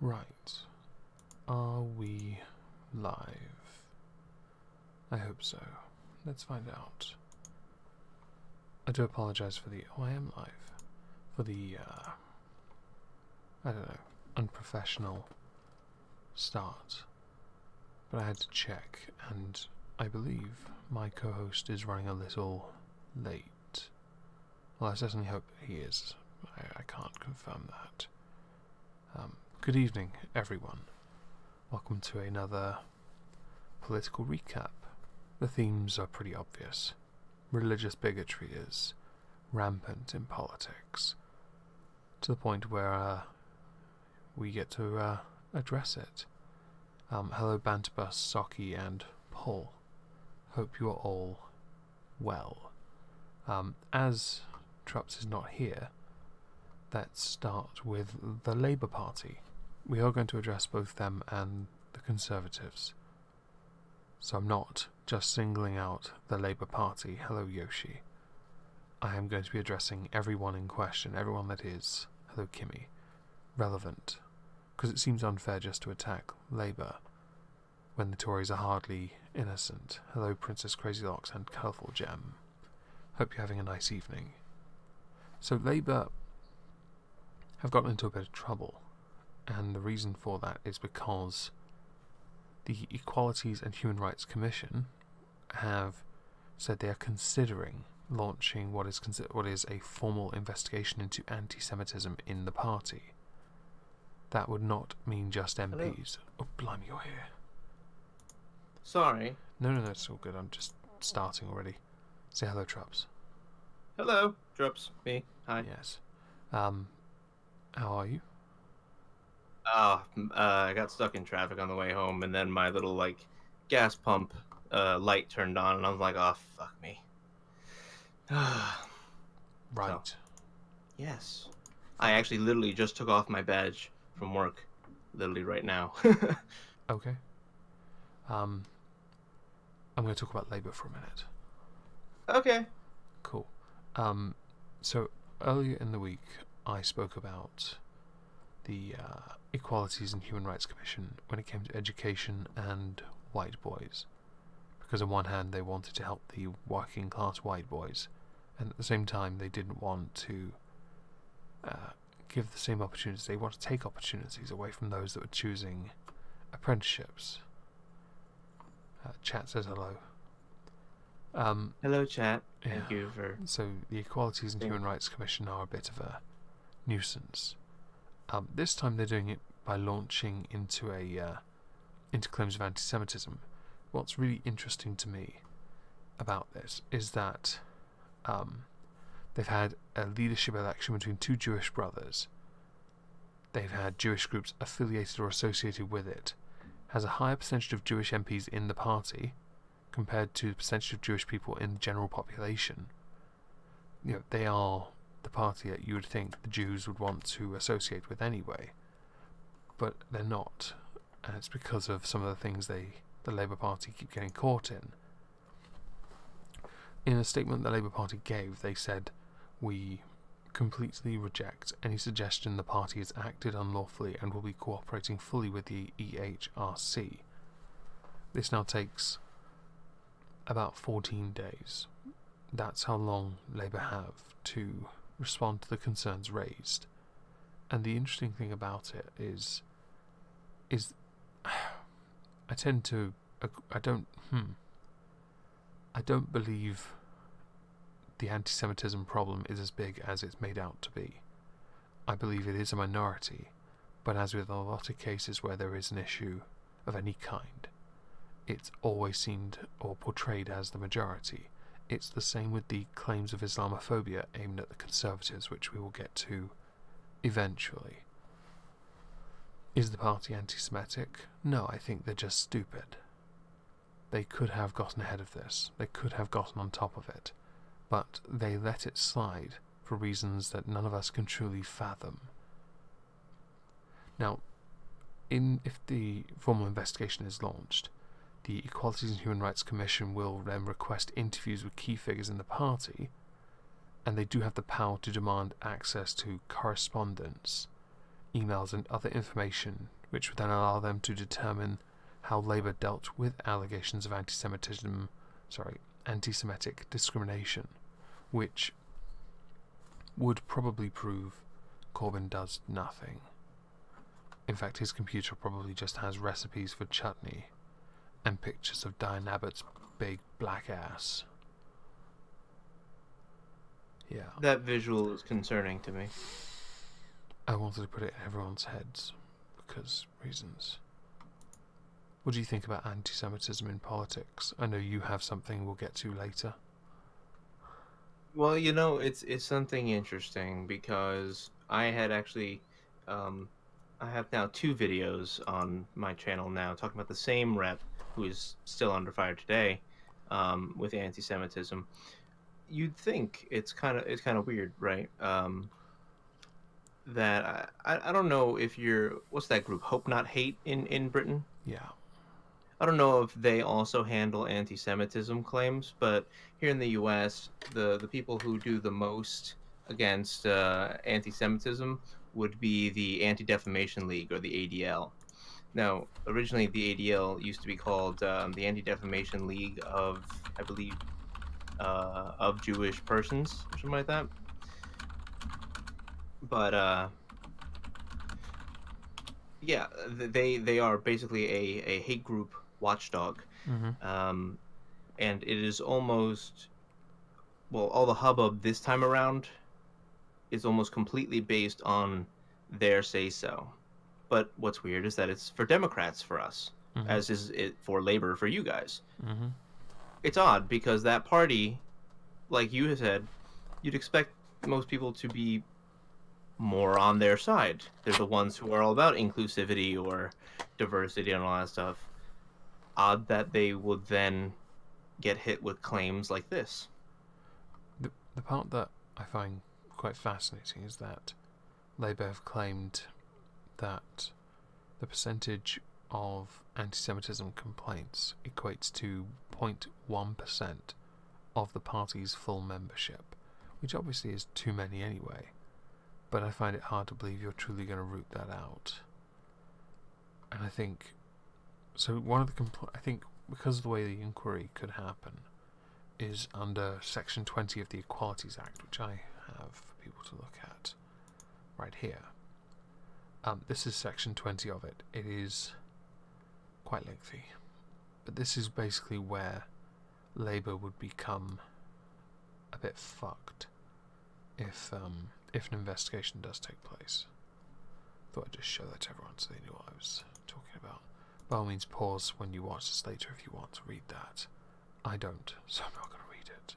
Right. Are we live? I hope so. Let's find out. I do apologise for the... Oh, I am live. For the, I don't know, unprofessional start. But I had to check, and I believe my co-host is running a little late. Well, I certainly hope he is. I can't confirm that. Good evening, everyone. Welcome to another political recap. The themes are pretty obvious. Religious bigotry is rampant in politics, to the point where we get to address it. Hello, Banterbus, Socky, and Paul. Hope you are all well. As Trups is not here, let's start with the Labour Party. We are going to address both them and the Conservatives. So I'm not just singling out the Labour Party. Hello, Yoshi. I am going to be addressing everyone in question, everyone that is, hello, Kimmy, relevant. Because it seems unfair just to attack Labour when the Tories are hardly innocent. Hello, Princess Crazylocks and Colourful Gem. Hope you're having a nice evening. So Labour have gotten into a bit of trouble, and the reason for that is because the Equalities and Human Rights Commission have said they are considering launching what is a formal investigation into anti-Semitism in the party. That would not mean just MPs. Hello. Oh, blimey, you're here. Sorry. No, it's all good. I'm just starting already. Say hello, Trups. Hello, Trups. Me. Hi. Yes. How are you? I got stuck in traffic on the way home, and then my little, gas pump light turned on, and I was like, oh, fuck me. Right. So, yes. I actually literally just took off my badge from work, literally right now. Okay. I'm going to talk about Labour for a minute. Okay. Cool. So, earlier in the week, I spoke about the Equalities and Human Rights Commission when it came to education and white boys. Because on one hand they wanted to help the working class white boys, and at the same time they didn't want to give the same opportunities. They want to take opportunities away from those that were choosing apprenticeships. Chat says hello. Hello, chat. Yeah. Thank you for... So the Equalities and Human Rights Commission are a bit of a nuisance. This time they're doing it by launching into claims of anti-Semitism. What's really interesting to me about this is that they've had a leadership election between two Jewish brothers. They've had Jewish groups affiliated or associated with it. Has a higher percentage of Jewish MPs in the party compared to the percentage of Jewish people in the general population. You know, they are the party that you would think the Jews would want to associate with anyway, but they're not, and it's because of some of the things the Labour Party keep getting caught in. In a statement the Labour Party gave, they said, "We completely reject any suggestion the party has acted unlawfully and will be cooperating fully with the EHRC." This now takes about 14 days. That's how long Labour have to respond to the concerns raised. And the interesting thing about it is I tend to I don't believe the anti-Semitism problem is as big as it's made out to be. I believe it is a minority, but as with a lot of cases where there is an issue of any kind, it's always seemed or portrayed as the majority. It's the same with the claims of Islamophobia aimed at the Conservatives, which we will get to eventually. Is the party anti-Semitic? No, I think they're just stupid. They could have gotten ahead of this. They could have gotten on top of it. But they let it slide for reasons that none of us can truly fathom. Now, if the formal investigation is launched, the Equalities and Human Rights Commission will then request interviews with key figures in the party, and they do have the power to demand access to correspondence emails and other information, which would then allow them to determine how Labour dealt with allegations of anti-Semitic discrimination, which would probably prove Corbyn does nothing. In fact, his computer probably just has recipes for chutney and pictures of Diane Abbott's big black ass. Yeah. That visual is concerning to me. I wanted to put it in everyone's heads because reasons. What do you think about anti-Semitism in politics? I know you have something we'll get to later. Well, you know, it's something interesting because I had actually, I have now 2 videos on my channel now talking about the same rep who is still under fire today, with anti-Semitism. You'd think it's kind of weird, right? That I don't know if what's that group, Hope Not Hate in Britain? Yeah. I don't know if they also handle anti-Semitism claims, but here in the U.S., the people who do the most against anti-Semitism would be the Anti-Defamation League, or the ADL. Now, originally the ADL used to be called the Anti-Defamation League of, I believe, of Jewish persons, or something like that. But yeah, they are basically a hate group watchdog. Mm-hmm. And it is almost, well, all the hubbub this time around is almost completely based on their say-so. But what's weird is that it's for Democrats for us, Mm-hmm. as is it for Labor for you guys. Mm-hmm. It's odd because that party, like you said, you'd expect most people to be more on their side. They're the ones who are all about inclusivity or diversity and all that stuff. Odd that they would then get hit with claims like this. The part that I find quite fascinating is that Labour have claimed that the percentage of anti-Semitism complaints equates to 0.1% of the party's full membership, which obviously is too many anyway, but I find it hard to believe you're truly going to root that out. And I think, so one of the I think because of the way the inquiry could happen is under Section 20 of the Equalities Act, which I have for people to look at right here. This is Section 20 of it. It is quite lengthy, but this is basically where Labour would become a bit fucked if an investigation does take place. Thought I'd just show that to everyone so they knew what I was talking about. By all means, pause when you watch this later if you want to read that. I don't, so I'm not going to read it.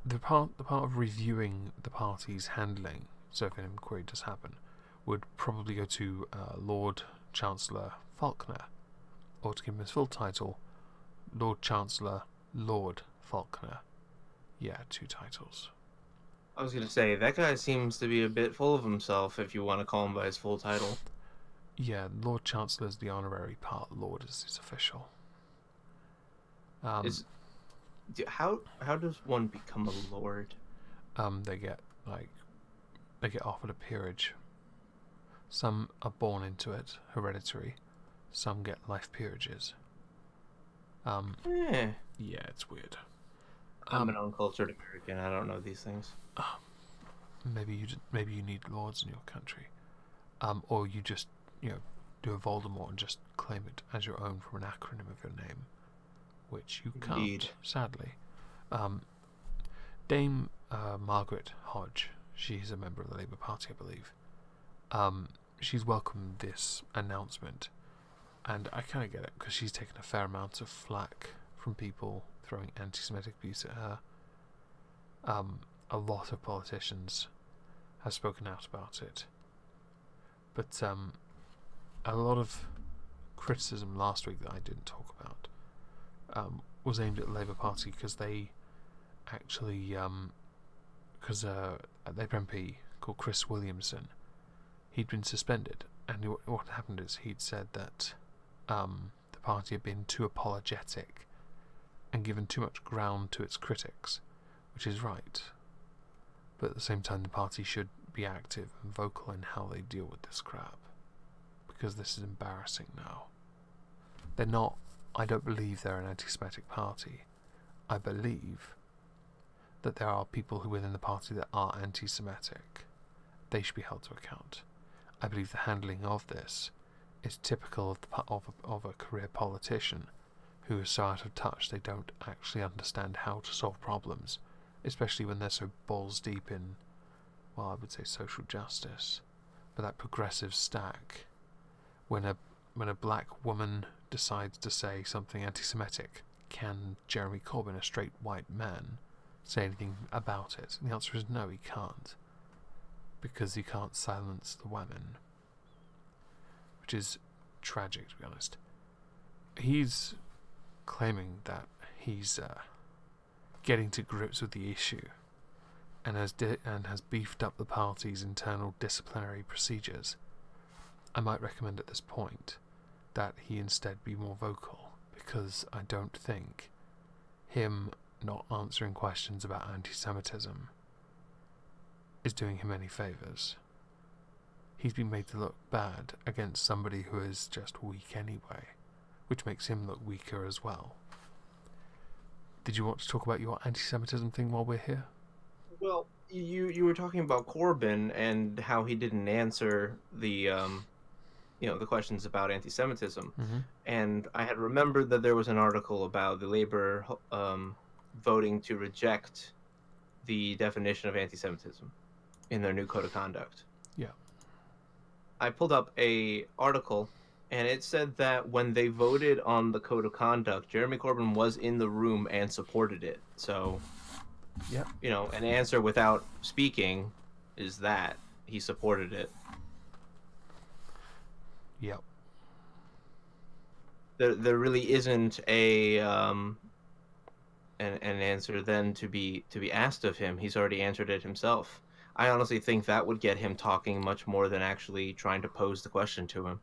The part of reviewing the party's handling, so if an inquiry does happen, would probably go to Lord Chancellor Faulkner, or to give him his full title, Lord Chancellor Lord Faulkner. Yeah, 2 titles. I was going to say, that guy seems to be a bit full of himself, if you want to call him by his full title. Yeah, Lord Chancellor is the honorary part, Lord is his official. How does one become a lord? They get offered a peerage. Some are born into it, hereditary. Some get life peerages. Yeah, it's weird. I'm an uncultured American. I don't know these things. Maybe you need lords in your country, or you just do a Voldemort and just claim it as your own from an acronym of your name, which you can't, sadly. Dame Margaret Hodge, she's a member of the Labour Party, I believe. She's welcomed this announcement, and I kind of get it because she's taken a fair amount of flack from people throwing anti-Semitic abuse at her. A lot of politicians have spoken out about it, but a lot of criticism last week that I didn't talk about was aimed at the Labour Party because they actually because a Labour MP called Chris Williamson, he'd been suspended, and what happened is he'd said that the party had been too apologetic and given too much ground to its critics, which is right, but at the same time the party should be active and vocal in how they deal with this crap, because this is embarrassing now. They're not. I don't believe they're an anti-Semitic party. I believe that there are people who within the party that are anti-Semitic. They should be held to account. I believe the handling of this is typical of a career politician who is so out of touch they don't actually understand how to solve problems, especially when they're so balls deep in, well, I would say social justice, but that progressive stack. When a black woman decides to say something anti-Semitic, can Jeremy Corbyn, a straight white man, say anything about it? And the answer is no, he can't, because he can't silence the women, which is tragic, to be honest. He's claiming that he's getting to grips with the issue and has beefed up the party's internal disciplinary procedures. I might recommend at this point that he instead be more vocal, because I don't think him not answering questions about anti-Semitism is doing him any favours. He's been made to look bad against somebody who is just weak anyway, which makes him look weaker as well. Did you want to talk about your anti-Semitism thing while we're here? Well, you were talking about Corbyn and how he didn't answer the the questions about anti-Semitism, and I had remembered that there was an article about the Labour voting to reject the definition of anti-Semitism in their new code of conduct. Yeah. I pulled up a article, and it said that when they voted on the code of conduct, Jeremy Corbyn was in the room and supported it. So, yeah, an answer without speaking is that he supported it. Yep. There really isn't an answer then to be asked of him. He's already answered it himself. I honestly think that would get him talking much more than actually trying to pose the question to him.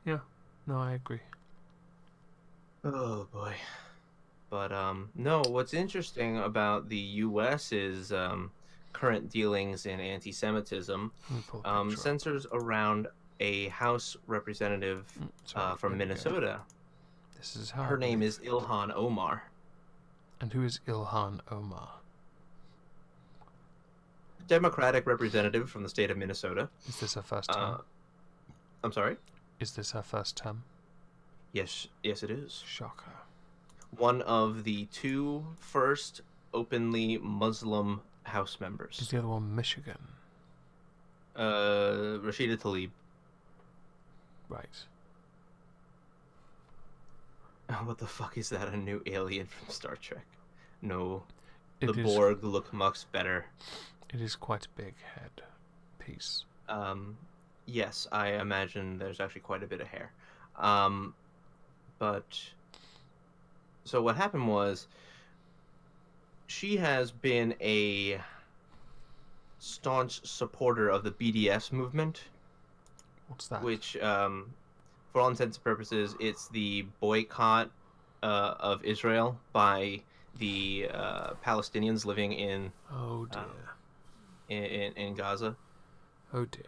Yeah, no, I agree. Oh boy. But no, what's interesting about the US is current dealings in anti-Semitism. Censors around a House representative from Minnesota. This is how her name is Ilhan Omar. And who is Ilhan Omar? Democratic representative from the state of Minnesota. Is this her first term? I'm sorry? Is this her first term? Yes, it is. Shocker. One of the two first openly Muslim House members. Is the other one Michigan? Rashida Tlaib. Right. What the fuck is that? A new alien from Star Trek? No. The Borg look much better. It is quite a big head piece. Yes, I imagine there's actually quite a bit of hair. But so what happened was she has been a staunch supporter of the BDS movement. What's that? Which, for all intents and purposes, it's the boycott of Israel by the Palestinians living in in Gaza. Oh dear.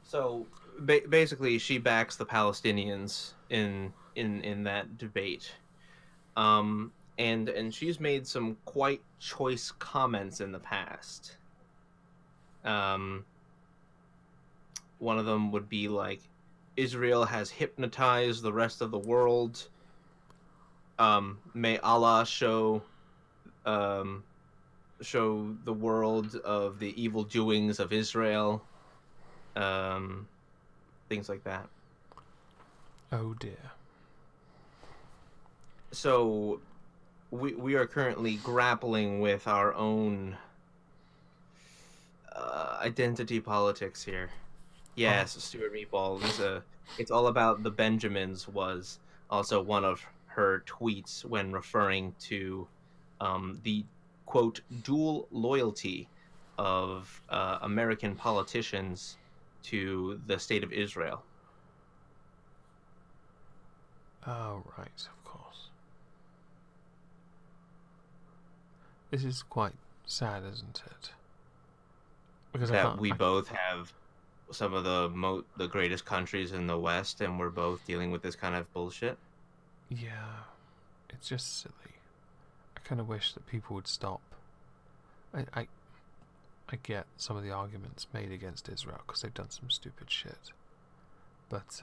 So basically, she backs the Palestinians in that debate, and she's made some quite choice comments in the past. One of them would be like, Israel has hypnotized the rest of the world. May Allah show the world of the evil doings of Israel. Things like that. Oh dear. So we are currently grappling with our own identity politics here. Yes, Stuart Meatball. It's all about the Benjamins was also one of her tweets when referring to the, quote, dual loyalty of American politicians to the state of Israel. Oh, right, of course. This is quite sad, isn't it? Because I that can't. we both have some of the greatest countries in the West, and we're both dealing with this kind of bullshit. Yeah, it's just silly. I kind of wish that people would stop. I, I, I get some of the arguments made against Israel because they've done some stupid shit, but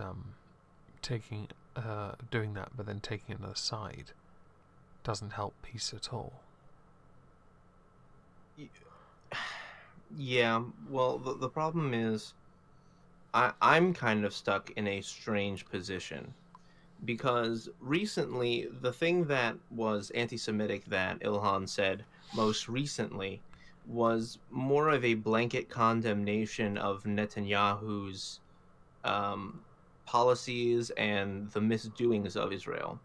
doing that, but then taking another side, doesn't help peace at all. Yeah, well, the problem is I'm kind of stuck in a strange position because recently the thing that was anti-Semitic that Ilhan said most recently was more of a blanket condemnation of Netanyahu's um, policies and the misdoings of Israel,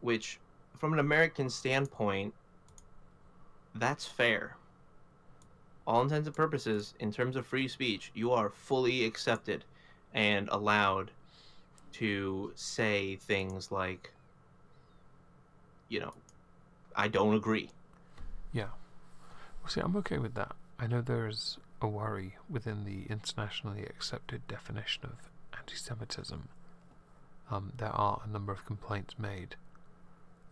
which, from an American standpoint, that's fair. All intents and purposes, in terms of free speech, you are fully accepted and allowed to say things like, I don't agree. Yeah. Well, see, I'm okay with that. I know there's a worry within the internationally accepted definition of anti-Semitism. There are a number of complaints made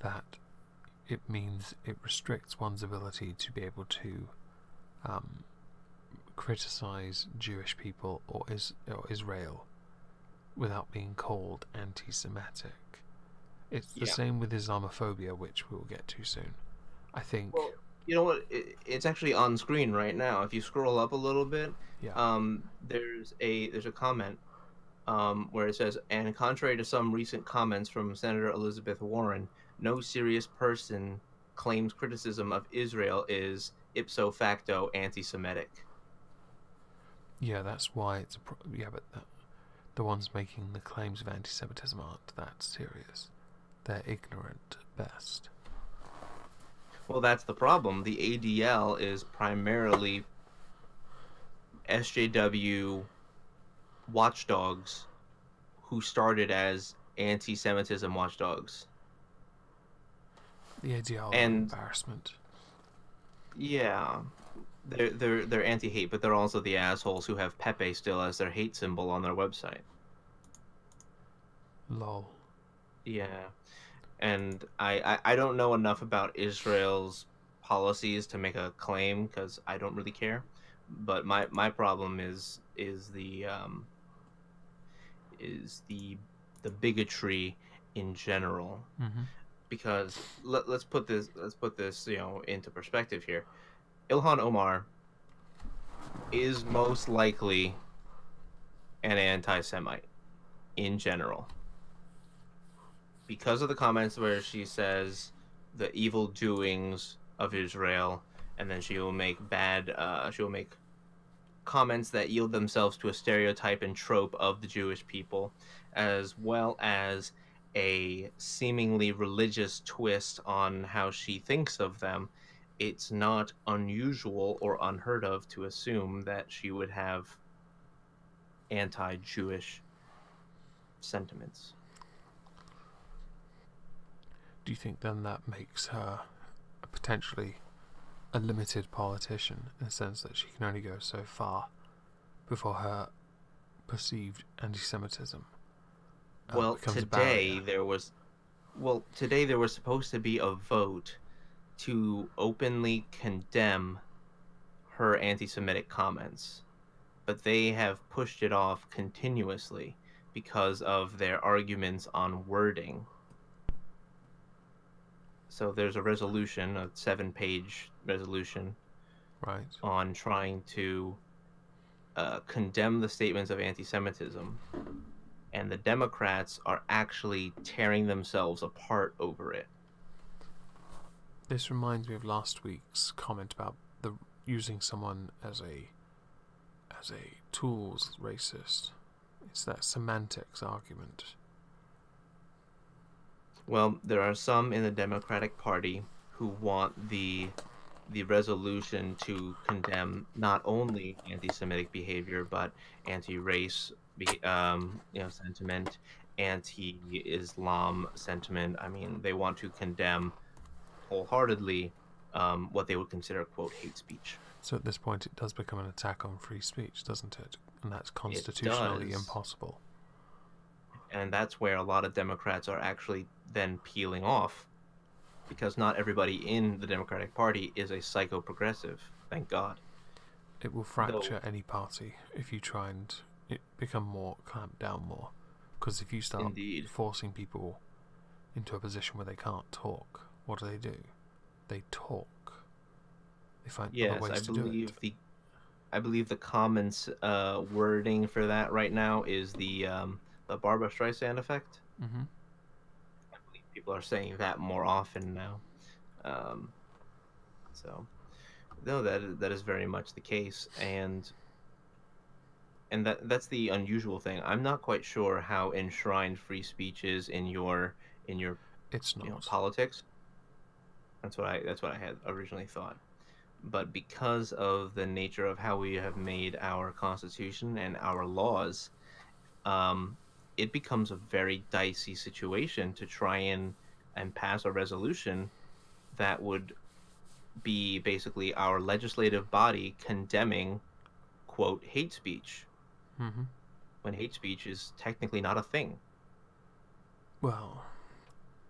that it means it restricts one's ability to be able to criticize Jewish people or Israel without being called anti-Semitic. It's the same with Islamophobia, which we'll get to soon. I think. Well, you know what? It's actually on screen right now. If you scroll up a little bit, there's a comment where it says, and contrary to some recent comments from Senator Elizabeth Warren, no serious person claims criticism of Israel is ipso facto anti-Semitic. Yeah, that's why it's but the ones making the claims of anti-Semitism aren't that serious. They're ignorant at best. Well, that's the problem. The ADL is primarily SJW watchdogs who started as anti-Semitism watchdogs. The ADL are an embarrassment. Yeah, they're anti-hate, but they're also the assholes who have Pepe still as their hate symbol on their website. Lol. Yeah, and I don't know enough about Israel's policies to make a claim because I don't really care. But my problem is the bigotry in general. Mm-hmm. Because let's put this into perspective here. Ilhan Omar is most likely an anti-Semite in general, because of the comments where she says the evil doings of Israel, and then she'll make comments that yield themselves to a stereotype and trope of the Jewish people, as well as a seemingly religious twist on how she thinks of them. It's not unusual or unheard of to assume that she would have anti-Jewish sentiments. Do you think then that makes her potentially a limited politician in the sense that she can only go so far before her perceived anti-Semitism today there was supposed to be a vote to openly condemn her anti-Semitic comments, but they have pushed it off continuously because of their arguments on wording. So there's a resolution, a 7-page resolution, right, on trying to condemn the statements of anti-Semitism, and the Democrats are actually tearing themselves apart over it. This reminds me of last week's comment about using someone as a tool is racist. It's that semantics argument. Well, there are some in the Democratic Party who want the resolution to condemn not only anti-Semitic behavior but anti-race sentiment, anti-Islam sentiment. I mean, they want to condemn wholeheartedly what they would consider, quote, hate speech. So at this point, it does become an attack on free speech, doesn't it? And that's It constitutionally does. impossible. And that's where a lot of Democrats are actually then peeling off, because not everybody in the Democratic Party is a psycho-progressive, thank God. It will fracture any party if you try and become more, clamp down more. Because if you start Indeed. forcing people into a position where they can't talk, what do? They talk. They find other ways to do it. I believe the common wording for that right now is the Barbra Streisand effect. Mm-hmm. I believe people are saying that more often now. So, no, that is very much the case, and that's the unusual thing. I'm not quite sure how enshrined free speech is in your It's not. politics. That's what I had originally thought. But because of the nature of how we have made our Constitution and our laws, it becomes a very dicey situation to try and pass a resolution that would be basically our legislative body condemning, quote, hate speech, Mm-hmm. when hate speech is technically not a thing. Well,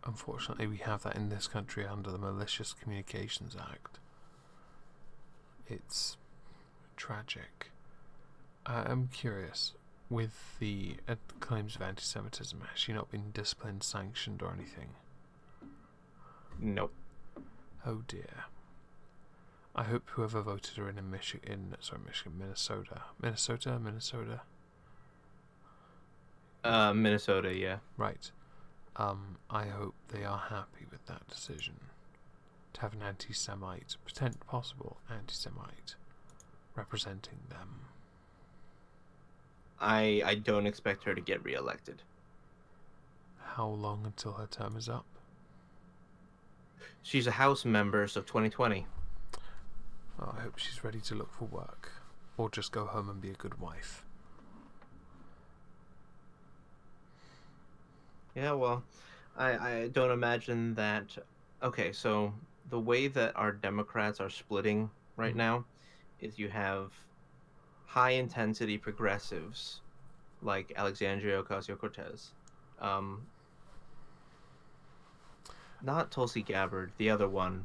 unfortunately, we have that in this country under the Malicious Communications Act. It's tragic. I'm curious, with the claims of anti-Semitism, has she not been disciplined, sanctioned, or anything? Nope. Oh dear. I hope whoever voted her in Minnesota. Minnesota, yeah. Right. I hope they are happy with that decision. To have an anti-Semite, possible anti-Semite, representing them. I don't expect her to get reelected. How long until her term is up? She's a House member, so 2020. Well, I hope she's ready to look for work, or just go home and be a good wife. Yeah, well, I don't imagine that. Okay, so the way that our Democrats are splitting right now is you have high intensity progressives like Alexandria Ocasio-Cortez, not Tulsi Gabbard, the other one,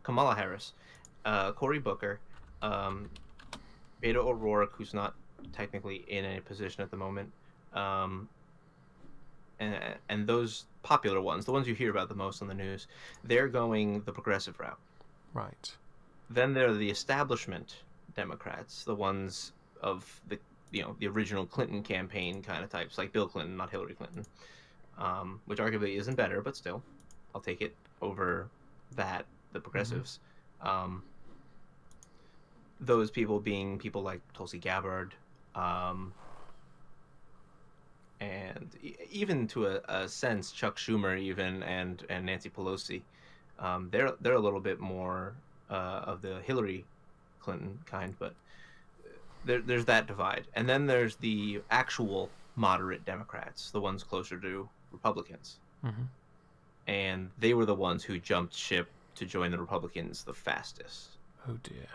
Kamala Harris, Cory Booker, Beto O'Rourke, who's not technically in a position at the moment, and those popular ones, the ones you hear about the most on the news, they're going the progressive route. Right. Then there are the establishment Democrats, the ones of the original Clinton campaign kind of types, like Bill Clinton, not Hillary Clinton, which arguably isn't better, but still, I'll take it over the progressives. Mm-hmm. Those people being people like Tulsi Gabbard, and even to a sense Chuck Schumer, even and Nancy Pelosi. They're a little bit more of the Hillary Clinton kind, but there's that divide. And then there's the actual moderate Democrats, the ones closer to Republicans. Mm-hmm. And they were the ones who jumped ship to join the Republicans the fastest. Oh dear.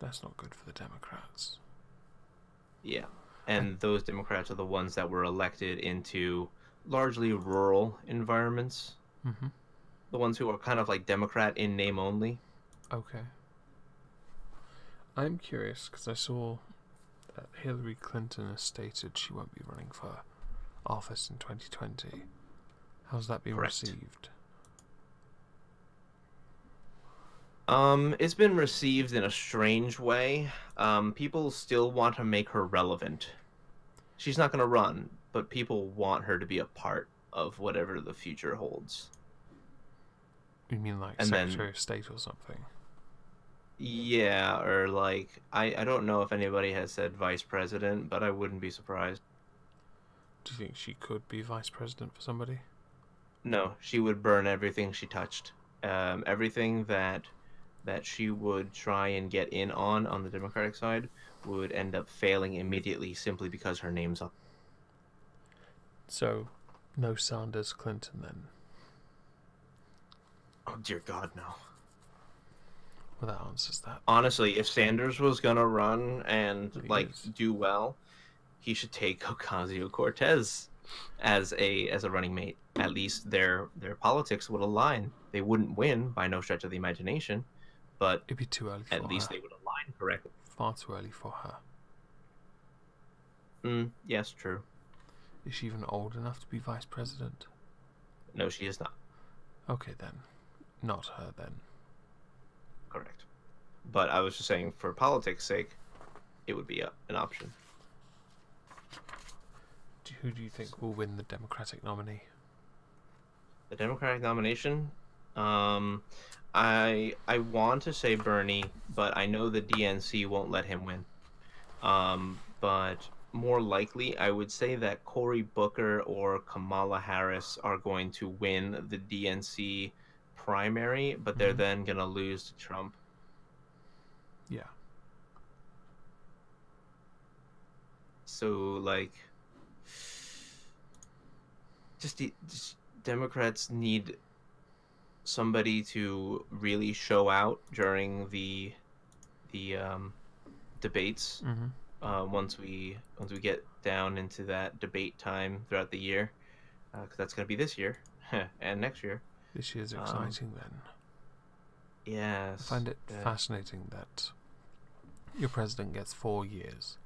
That's not good for the Democrats. Yeah. And those Democrats are the ones that were elected into largely rural environments. Mm-hmm. The ones who are kind of like Democrat in name only. Okay. I'm curious because I saw that Hillary Clinton has stated she won't be running for office in 2020. How's that been received? It's been received in a strange way. People still want to make her relevant. She's not going to run, but people want her to be a part of whatever the future holds. You mean like Secretary of State or something? Yeah, or like, I don't know if anybody has said vice president, but I wouldn't be surprised. Do you think she could be vice president for somebody? No, she would burn everything she touched. Everything that she would try and get in on the Democratic side would end up failing immediately simply because her name's up. So, no Sanders Clinton then? Oh dear God, no. Well, that answers that. Honestly, if Sanders was gonna run and He like is. do well, he should take Ocasio-Cortez as a running mate. At least their politics would align. They wouldn't win by no stretch of the imagination, but It'd be too early at for least her. they would align correctly. Far too early for her. Yes, true. Is she even old enough to be vice president? No, she is not. Okay then. Not her then. Correct. But I was just saying, for politics' sake, it would be an option. Who do you think will win the Democratic nominee? The Democratic nomination, I want to say Bernie, but I know the DNC won't let him win. But more likely, I would say that Cory Booker or Kamala Harris are going to win the DNC primary, but they're then going to lose to Trump. Yeah. So, like, just Democrats need somebody to really show out during the debates. Once we get down into that debate time throughout the year, because that's going to be this year and next year. This year's exciting then. Yes. I find it fascinating that your president gets 4 years,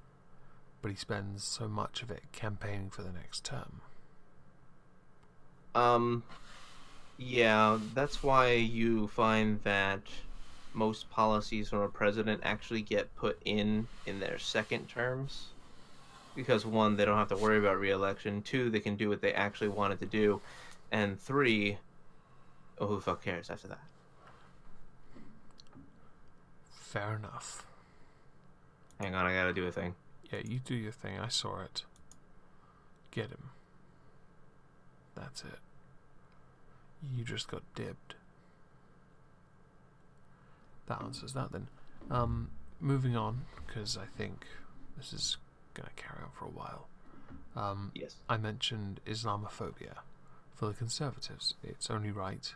but he spends so much of it campaigning for the next term. Yeah, that's why you find that most policies from a president actually get put in their second terms. Because 1, they don't have to worry about re-election. 2, they can do what they actually wanted to do. And 3, oh, who the fuck cares after that? Fair enough. Hang on, I gotta do a thing. Yeah, you do your thing. I saw it. Get him. That's it. You just got dibbed. That answers that then. Moving on, because I think this is going to carry on for a while. Yes. I mentioned Islamophobia. For the Conservatives, it's only right.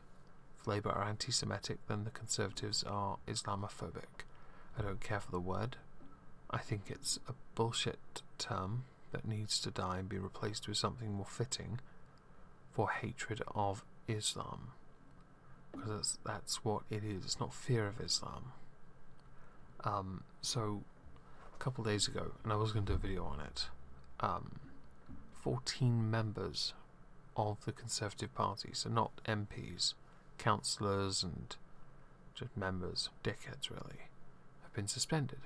If Labour are anti-Semitic, then the Conservatives are Islamophobic. I don't care for the word. I think it's a bullshit term that needs to die and be replaced with something more fitting for hatred of Islam. Because that's what it is. It's not fear of Islam. So, a couple of days ago, and I was going to do a video on it, 14 members of the Conservative Party, so not MPs, councillors and just members, dickheads really, have been suspended.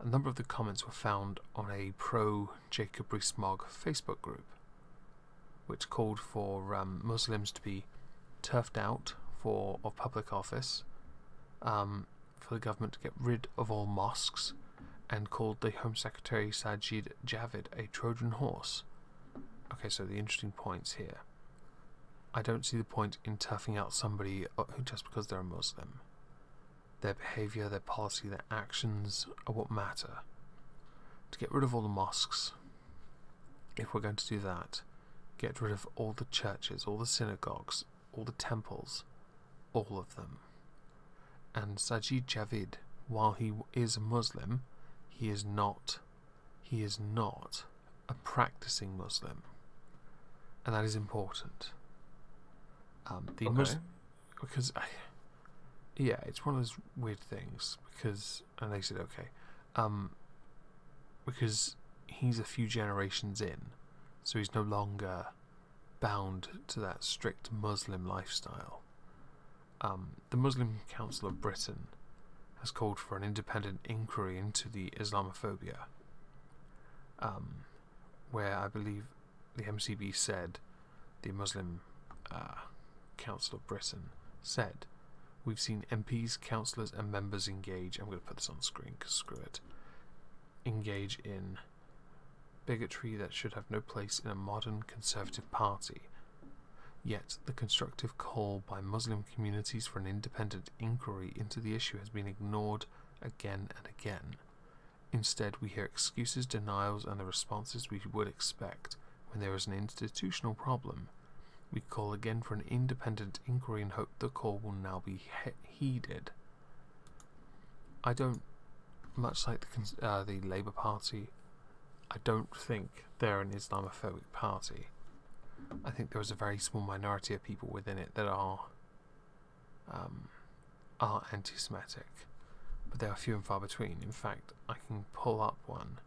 A number of the comments were found on a pro-Jacob Rees-Mogg Facebook group, which called for Muslims to be turfed out of public office, for the government to get rid of all mosques, and called the Home Secretary Sajid Javid a Trojan horse. Okay, so the interesting points here. I don't see the point in turfing out somebody just because they're a Muslim. Their behaviour, their policy, their actions are what matter. To get rid of all the mosques, if we're going to do that, get rid of all the churches, all the synagogues, all the temples, all of them. And Sajid Javid, while he is a Muslim, he is not a practicing Muslim, and that is important. Because it's one of those weird things. And they said okay, because he's a few generations in, so he's no longer bound to that strict Muslim lifestyle. The Muslim Council of Britain has called for an independent inquiry into the Islamophobia, where I believe the MCB said, the Muslim Council of Britain said, we've seen MPs, councillors and members engage, I'm going to put this on screen because screw it, engage in bigotry that should have no place in a modern conservative party. Yet the constructive call by Muslim communities for an independent inquiry into the issue has been ignored again and again. Instead, we hear excuses, denials and the responses we would expect when there is an institutional problem. We call again for an independent inquiry and hope the call will now be heeded. I don't, much like the Labour Party, I don't think they're an Islamophobic party. I think there is a very small minority of people within it that are anti-Semitic, but they are few and far between. In fact, I can pull up one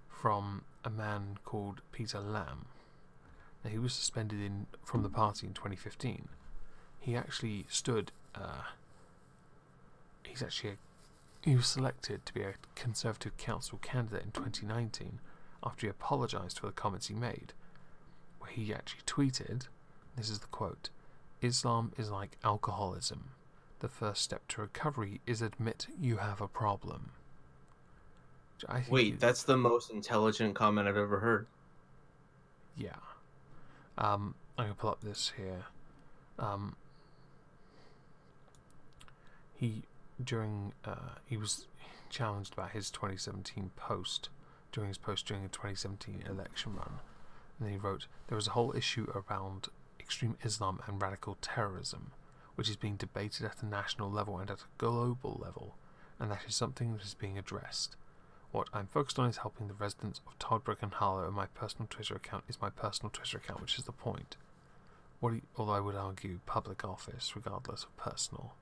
from a man called Peter Lamb. Now, he was suspended from the party in 2015. He actually stood. He was selected to be a Conservative Council candidate in 2019 after he apologised for the comments he made, where he actually tweeted, this is the quote, "Islam is like alcoholism. The first step to recovery is admit you have a problem." Wait, that's the most intelligent comment I've ever heard. Yeah. I'm going to pull up this here. He was challenged about his 2017 post, during the 2017 election run. And then he wrote, "There is a whole issue around extreme Islam and radical terrorism, which is being debated at a national level and at a global level, and that is something that is being addressed. What I'm focused on is helping the residents of Toddbrook and Harlow, and my personal Twitter account is my personal Twitter account, which is the point. Although I would argue public office, regardless of personal,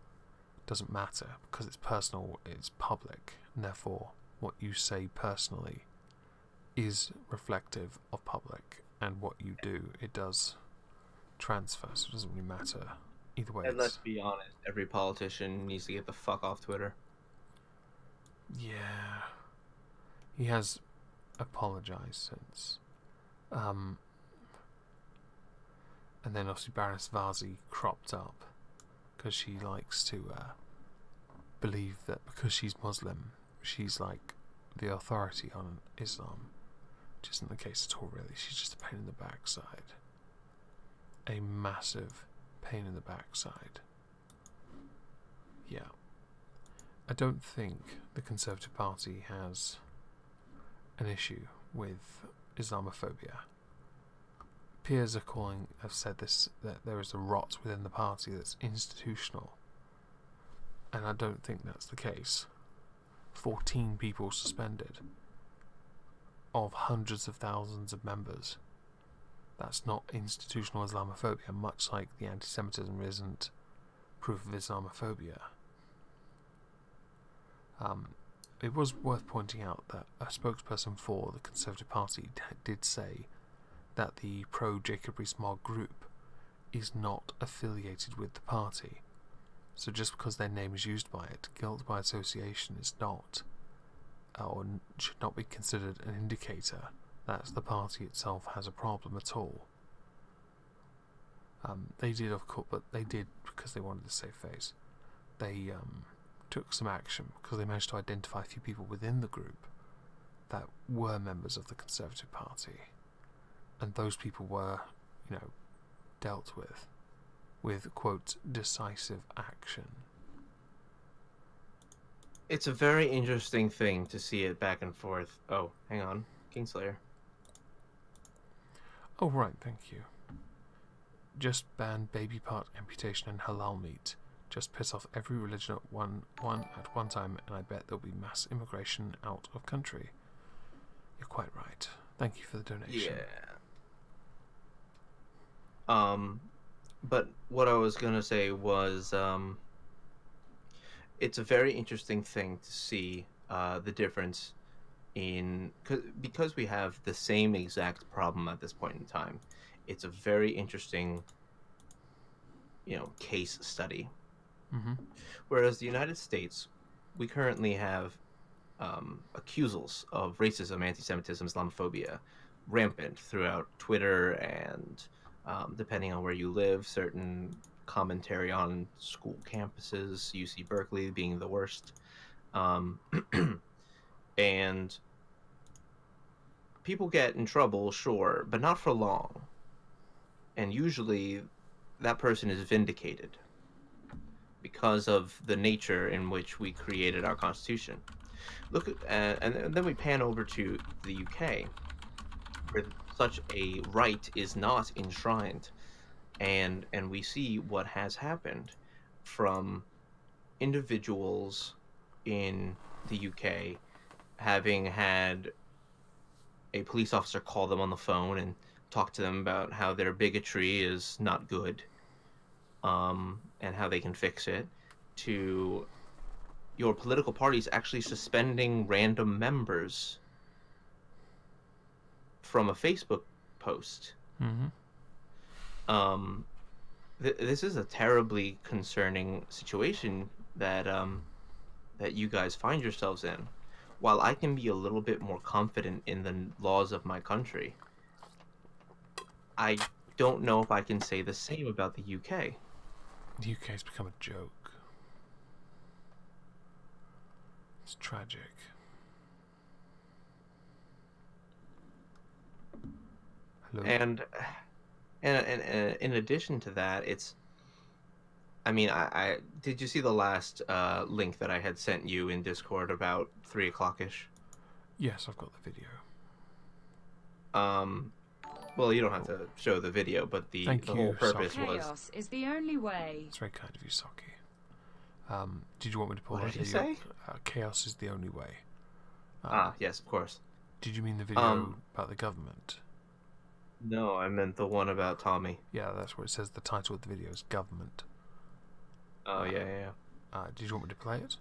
doesn't matter, because it's personal, it's public, and therefore what you say personally is reflective of public, and what you do, it does transfer, so it doesn't really matter. Either way. And let's be honest, every politician needs to get the fuck off Twitter. Yeah. He has apologised since. And then obviously Baroness Vazi cropped up because she likes to believe that because she's Muslim, she's like the authority on Islam, which isn't the case at all, really. She's just a pain in the backside. A massive pain in the backside. Yeah. I don't think the Conservative Party has an issue with Islamophobia. Peers have said this, that there is a rot within the party that's institutional, and I don't think that's the case. 14 people suspended of hundreds of thousands of members. That's not institutional Islamophobia, much like the anti-Semitism isn't proof of Islamophobia. It was worth pointing out that a spokesperson for the Conservative Party did say that the pro-Jacob Rees-Mogg group is not affiliated with the party. So just because their name is used by it, guilt by association is not, or should not be considered an indicator that the party itself has a problem at all. They did, of course, but they did because they wanted to save face. They took some action because they managed to identify a few people within the group that were members of the Conservative Party, and those people were, dealt with quote decisive action. It's a very interesting thing to see it back and forth. Oh, hang on, Kingslayer. Oh right, thank you. Just ban baby part amputation and halal meat. Just piss off every religion at one time, and I bet there'll be mass immigration out of country. You're quite right. Thank you for the donation. Yeah. But what I was gonna say was, it's a very interesting thing to see the difference because we have the same exact problem at this point in time. It's a very interesting, case study. Mm-hmm. Whereas the United States, we currently have accusals of racism, anti-Semitism, Islamophobia rampant throughout Twitter and, depending on where you live, certain commentary on school campuses, UC Berkeley being the worst. And people get in trouble, sure, but not for long. And usually that person is vindicated because of the nature in which we created our Constitution. Look at, and then we pan over to the UK, where such a right is not enshrined, and we see what has happened from individuals in the UK, having had a police officer call them on the phone and talk to them about how their bigotry is not good, and how they can fix it, to your political parties actually suspending random members from a Facebook post. Mm-hmm. This is a terribly concerning situation that that you guys find yourselves in. While I can be a little bit more confident in the laws of my country, I don't know if I can say the same about the UK. The UK's become a joke. It's tragic. Hello? And in addition to that, it's, I mean, I did you see the last link that I had sent you in Discord about 3 o'clock-ish? Yes, I've got the video. Well, you don't have to show the video, but the whole purpose was... Chaos is the only way. It's very kind of you, Saki. Did you want me to pull What the did you video? say? Chaos is the only way. Yes, of course. Did you mean the video about the government? No, I meant the one about Tommy. Yeah, that's what it says. The title of the video is Government. Oh, yeah. Did you want me to play it?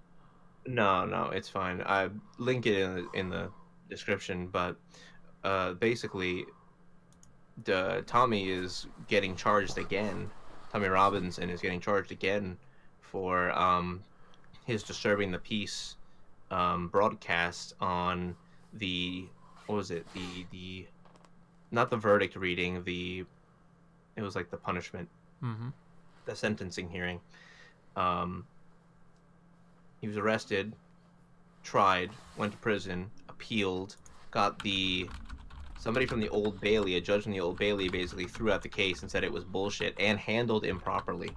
No, it's fine. I link it in the description, but basically, Tommy is getting charged again. Tommy Robinson is getting charged again for his disturbing the peace broadcast on the, what was it? The not the verdict reading. It was like the punishment. Mm-hmm. The sentencing hearing. He was arrested, tried, went to prison, appealed, got somebody from the Old Bailey, a judge from the Old Bailey, basically threw out the case and said it was bullshit and handled improperly.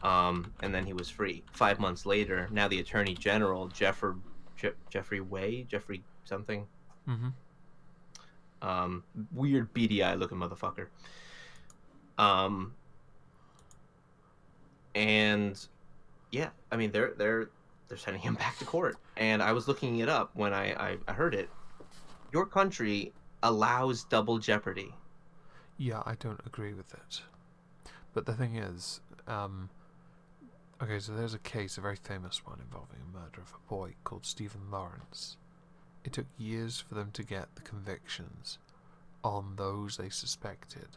And then he was free. 5 months later, now the Attorney General, Jeffrey something. Mm-hmm. Weird beady eye looking motherfucker. And yeah, I mean they're sending him back to court. And I was looking it up when I heard it. Your country allows double jeopardy. Yeah, I don't agree with it. But the thing is, okay, so there's a case, a very famous one, involving a murder of a boy called Stephen Lawrence. It took years for them to get the convictions on those they suspected.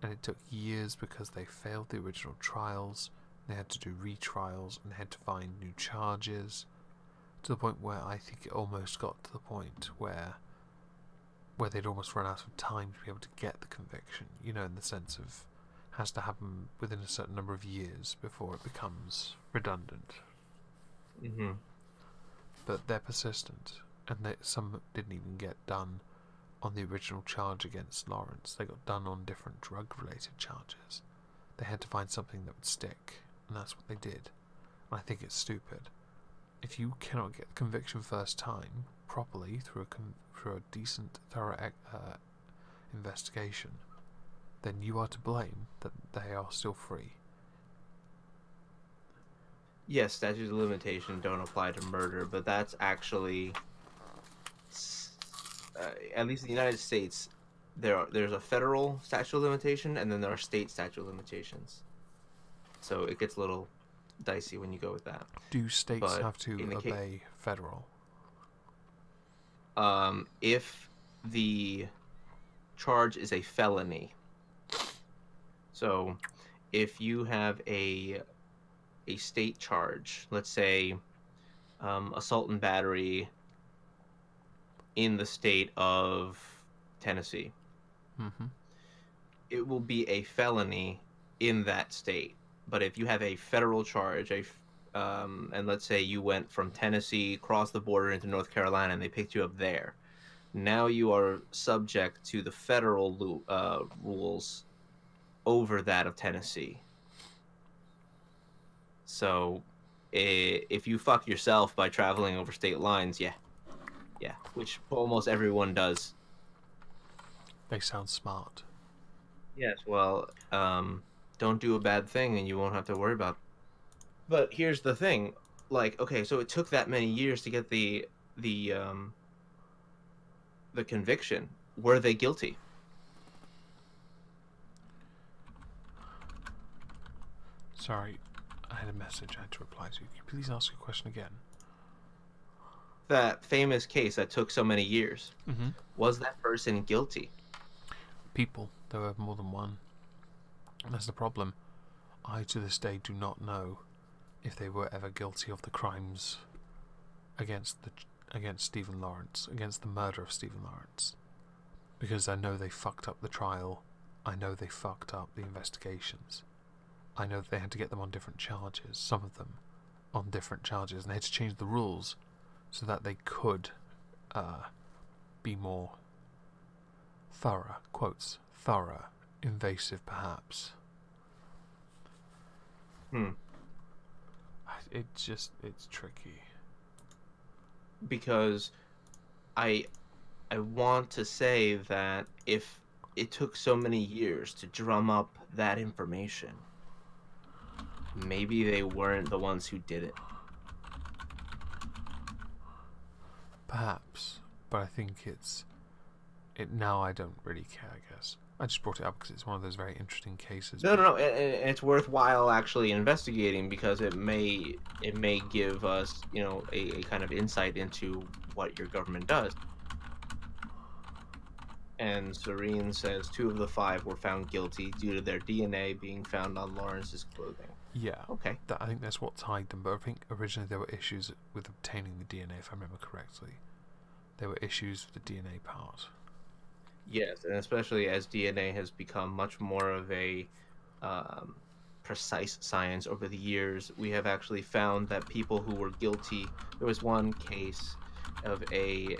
And it took years because they failed the original trials, they had to do retrials, and they had to find new charges, to the point where I think it almost got to the point where they'd almost run out of time to be able to get the conviction, you know, in the sense of has to happen within a certain number of years before it becomes redundant. Mm-hmm. But they're persistent, and some didn't even get done on the original charge against Lawrence. They got done on different drug-related charges. They had to find something that would stick, and that's what they did. And I think it's stupid. If you cannot get the conviction first time properly through a decent, thorough investigation, then you are to blame that they are still free. Yes, statutes of limitation don't apply to murder, but that's actually, at least in the United States, there's a federal statute of limitation, and then there are state statute of limitations. So it gets a little dicey when you go with that. Do states But have to obey federal? If the charge is a felony, so if you have a state charge, let's say assault and battery in the state of Tennessee, Mm-hmm. it will be a felony in that state. But if you have a federal charge, and let's say you went from Tennessee, crossed the border into North Carolina, and they picked you up there, now you are subject to the federal rules over that of Tennessee. So if you fuck yourself by traveling over state lines, yeah, which almost everyone does. They sound smart. Yes, well, don't do a bad thing and you won't have to worry about it. But here's the thing. like, okay, so it took that many years to get the conviction. Were they guilty? Sorry, I had a message I had to reply to. Can you please ask your question again? That famous case that took so many years. Mm-hmm. Was that person guilty? People. There were more than one. That's the problem. I, to this day, do not know if they were ever guilty of the crimes against Stephen Lawrence, against the murder of Stephen Lawrence. Because I know they fucked up the trial. I know they fucked up the investigations. I know that they had to get them on different charges, some of them on different charges, and they had to change the rules so that they could be more thorough, quotes, thorough, invasive perhaps. It's tricky. Because I want to say that if it took so many years to drum up that information, maybe they weren't the ones who did it. Perhaps, but I think now I don't really care, I guess. I just brought it up because it's one of those very interesting cases. No. And it's worthwhile actually investigating, because it may give us, a kind of insight into what your government does. And Serene says 2 of the 5 were found guilty due to their DNA being found on Lawrence's clothing. Yeah. Okay. I think that's what tied them, but I think originally there were issues with obtaining the DNA, if I remember correctly. There were issues with the DNA part. Yes, and especially as DNA has become much more of a precise science over the years, we have actually found that people who were guilty. There was one case of a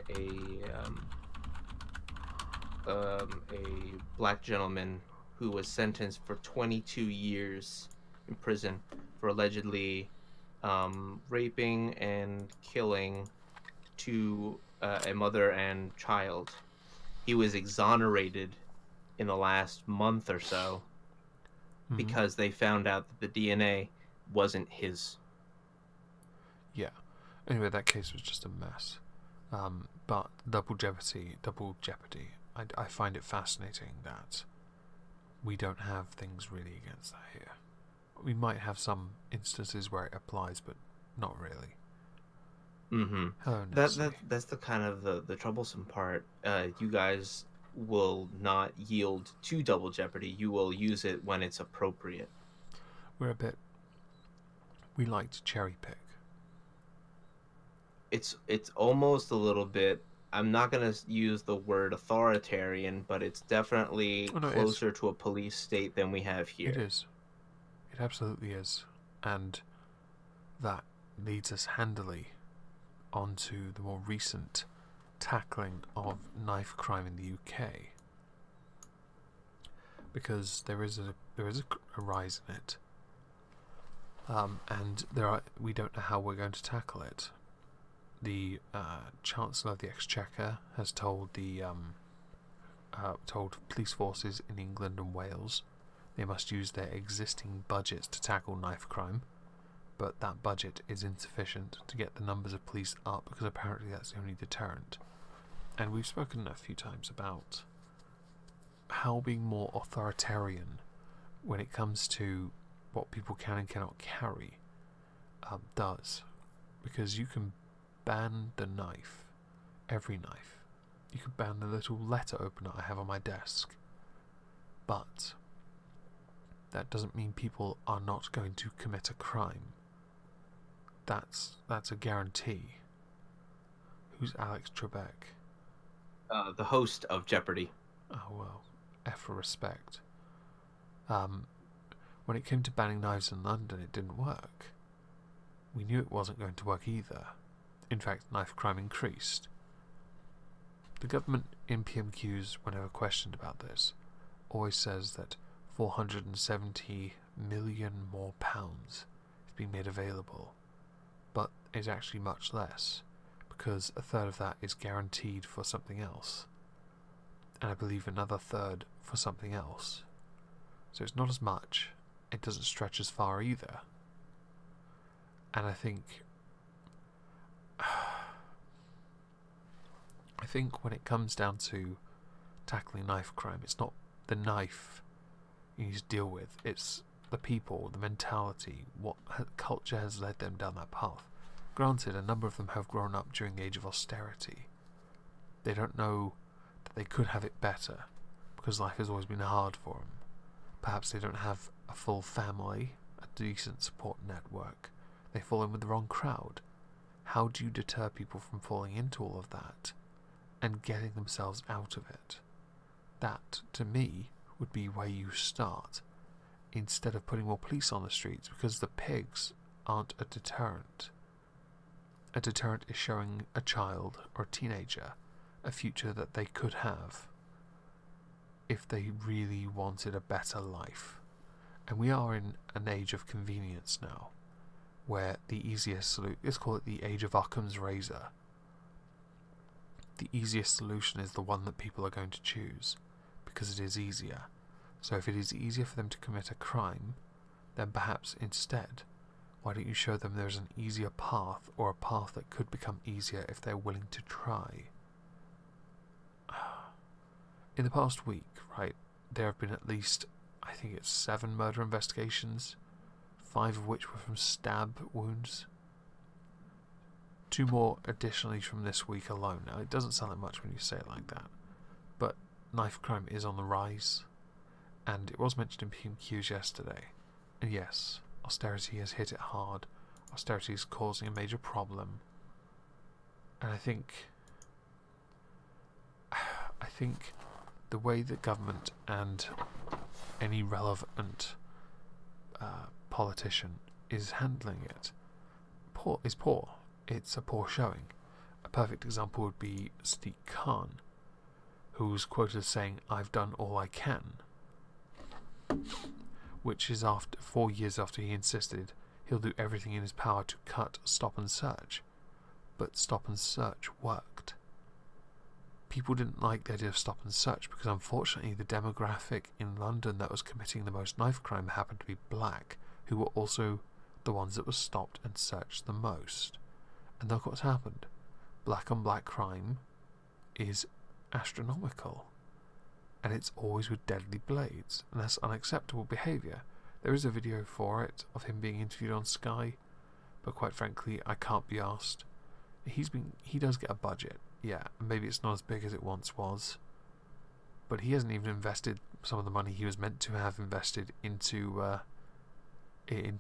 black gentleman who was sentenced for 22 years in prison for allegedly raping and killing a mother and child. He was exonerated in the last month or so because they found out that the DNA wasn't his. Yeah. Anyway, that case was just a mess. But double jeopardy. I find it fascinating that we don't have things really against that here. We might have some instances where it applies, but not really. Mm-hmm. Hello, that's the kind of the troublesome part. You guys will not yield to double jeopardy. You will use it when it's appropriate. We like to cherry pick. It's almost a little bit. I'm not going to use the word authoritarian, but it's definitely closer to a police state than we have here. It is. It absolutely is. And that leads us handily onto the more recent tackling of knife crime in the UK, because there is a rise in it, and we don't know how we're going to tackle it. The Chancellor of the Exchequer has told told police forces in England and Wales they must use their existing budgets to tackle knife crime. But that budget is insufficient to get the numbers of police up, because apparently that's the only deterrent. And we've spoken a few times about how being more authoritarian when it comes to what people can and cannot carry does. Because you can ban the knife, every knife. You can ban the little letter opener I have on my desk. But that doesn't mean people are not going to commit a crime. That's a guarantee. Who's Alex Trebek? The host of Jeopardy. Oh well, F for respect. When it came to banning knives in London, it didn't work. We knew it wasn't going to work either. In fact, knife crime increased. The government in PMQs, whenever questioned about this, always says that 470 million more pounds is being made available. But it's actually much less, because a third of that is guaranteed for something else, and I believe another third for something else. So it's not as much, it doesn't stretch as far either. And I think I think when it comes down to tackling knife crime, it's not the knife you need to deal with, it's the people, the mentality, what culture has led them down that path. Granted, a number of them have grown up during the age of austerity. They don't know that they could have it better, because life has always been hard for them. Perhaps they don't have a full family, a decent support network. They fall in with the wrong crowd. How do you deter people from falling into all of that and getting themselves out of it? That, to me, would be where you start, instead of putting more police on the streets, because the pigs aren't a deterrent. A deterrent is showing a child or a teenager a future that they could have if they really wanted a better life. And we are in an age of convenience now, where the easiest solution, let's call it the age of Occam's razor. The easiest solution is the one that people are going to choose, because it is easier. So if it is easier for them to commit a crime, then perhaps instead, why don't you show them there's an easier path, or a path that could become easier if they're willing to try. In the past week, right, there have been at least, I think it's 7 murder investigations, 5 of which were from stab wounds. 2 more additionally from this week alone. Now, it doesn't sound like much when you say it like that, but knife crime is on the rise, and it was mentioned in PMQs yesterday. And yes, austerity has hit it hard. Austerity is causing a major problem. And I think the way that government and any relevant politician is handling it is poor. It's a poor showing. A perfect example would be Sadiq Khan, who's quoted as saying, "I've done all I can," which is after 4 years after he insisted he'll do everything in his power to cut stop and search. But stop and search worked. People didn't like the idea of stop and search because unfortunately the demographic in London that was committing the most knife crime happened to be black, who were also the ones that were stopped and searched the most. And look what's happened. Black on black crime is astronomical. And it's always with deadly blades, and that's unacceptable behaviour. There is a video for it of him being interviewed on Sky, but quite frankly I can't be asked. He does get a budget, yeah, maybe it's not as big as it once was, but he hasn't even invested some of the money he was meant to have invested into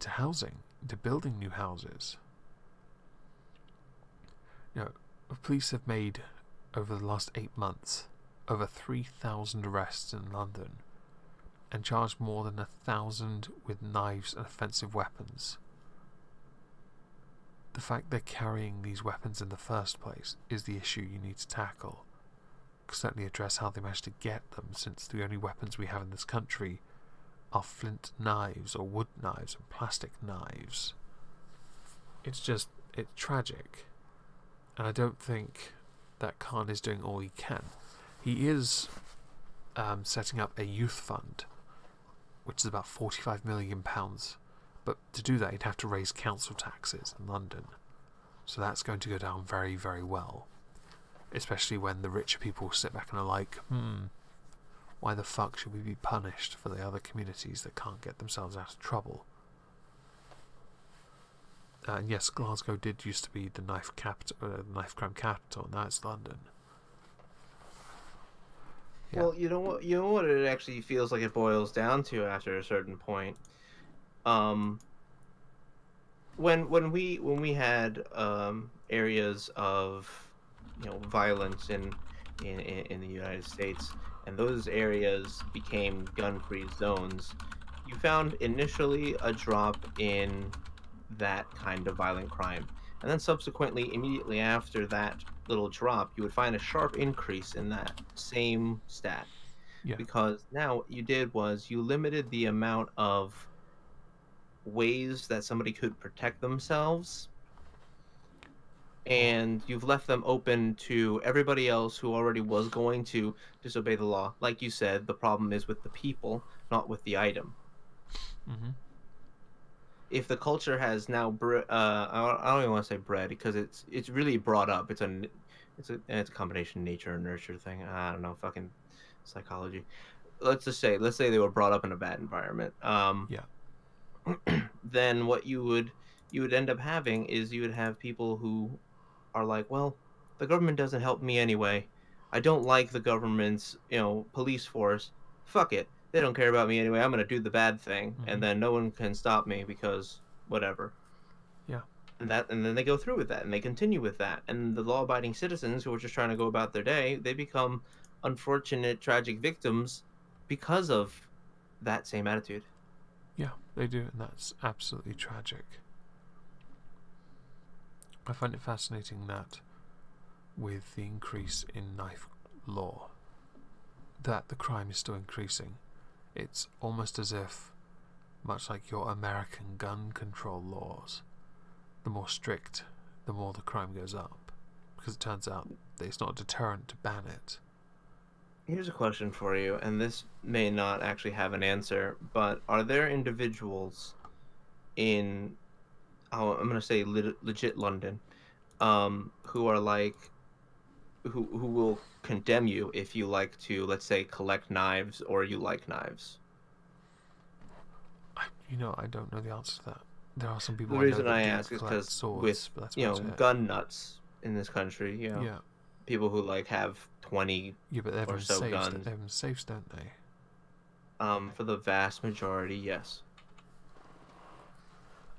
housing, into building new houses. You know, police have made, over the last 8 months, over 3,000 arrests in London, and charged more than 1,000 with knives and offensive weapons. The fact they're carrying these weapons in the first place is the issue you need to tackle. Certainly address how they managed to get them, since the only weapons we have in this country are flint knives or wood knives and plastic knives. It's tragic. And I don't think that Khan is doing all he can. He is setting up a youth fund, which is about £45 million. But to do that, he'd have to raise council taxes in London. So that's going to go down very, very well. Especially when the richer people sit back and are like, why the fuck should we be punished for the other communities that can't get themselves out of trouble? And yes, Glasgow did used to be the knife crime capital, and now it's London. Yeah. Well, you know what it actually feels like it boils down to after a certain point. When we had areas of violence in the United States, and those areas became gun-free zones, you found initially a drop in that kind of violent crime, and then subsequently, immediately after that little drop, you would find a sharp increase in that same stat. Yeah. Because now what you did was you limited the amount of ways that somebody could protect themselves, and you've left them open to everybody else who already was going to disobey the law. Like you said, the problem is with the people, not with the item. Mm-hmm. If the culture has now I don't even want to say bred, because it's really brought up. it's a combination nature and nurture thing. I don't know, fucking psychology. Let's say they were brought up in a bad environment. Yeah. Then what you would end up having is you would have people who are like, well, the government doesn't help me anyway. I don't like the government's, police force. Fuck it. They don't care about me anyway. I'm gonna do the bad thing, and then no one can stop me because whatever. Yeah. And then they go through with that, and they continue with that. And the law-abiding citizens who are just trying to go about their day, they become unfortunate, tragic victims because of that same attitude. Yeah, they do, and that's absolutely tragic. I find it fascinating that with the increase in knife law, that the crime is still increasing. It's almost as if, much like your American gun control laws, the more strict, the more the crime goes up. Because it turns out that it's not a deterrent to ban it. Here's a question for you, and this may not actually have an answer, but are there individuals in, I'm going to say legit London, who are like, who will condemn you if you like to, let's say, collect knives or you like knives? I don't know the answer to that. There are some people The I know reason that I do ask is collect because swords, with, but that's about it. gun nuts in this country, Yeah. people who like have 20 Yeah, but they have or them so safes. guns. They have them safes, don't they? For the vast majority, yes.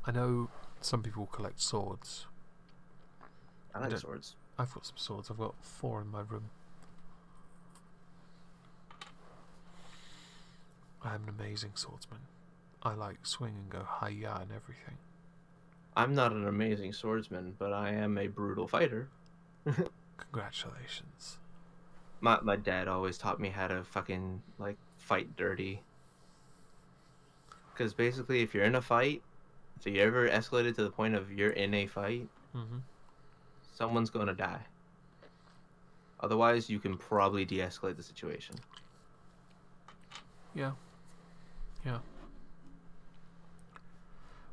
I know some people collect swords. I like swords. I've got some swords. I've got 4 in my room. I am an amazing swordsman. I like swing and go hi-ya and everything. I'm not an amazing swordsman, but I am a brutal fighter. Congratulations. My dad always taught me how to fucking, like, fight dirty. Because basically, if you're in a fight, if you ever escalated to the point of you're in a fight, someone's going to die. Otherwise, you can probably de-escalate the situation. Yeah. Yeah.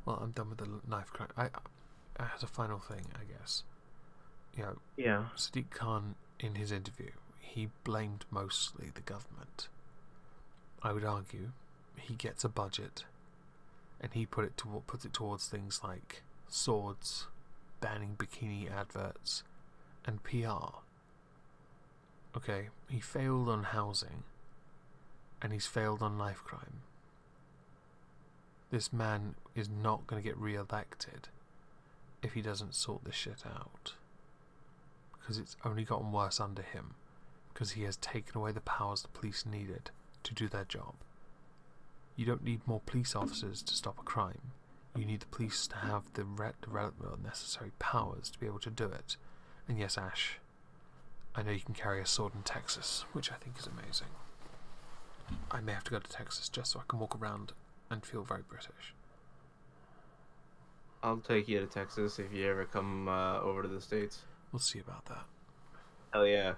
Well, I'm done with the knife crime. As a final thing, I guess. Yeah. Sadiq Khan, in his interview, he blamed mostly the government. I would argue he gets a budget, and he puts it towards things like swords, banning bikini adverts, and PR. Okay, he failed on housing, and he's failed on knife crime. This man is not going to get re-elected if he doesn't sort this shit out. Because it's only gotten worse under him. Because he has taken away the powers the police needed to do their job. You don't need more police officers to stop a crime. You need the police to have the necessary powers to be able to do it. And yes, Ash, I know you can carry a sword in Texas, which I think is amazing. I may have to go to Texas just so I can walk around and feel very British. I'll take you to Texas if you ever come over to the States. We'll see about that. Hell yeah.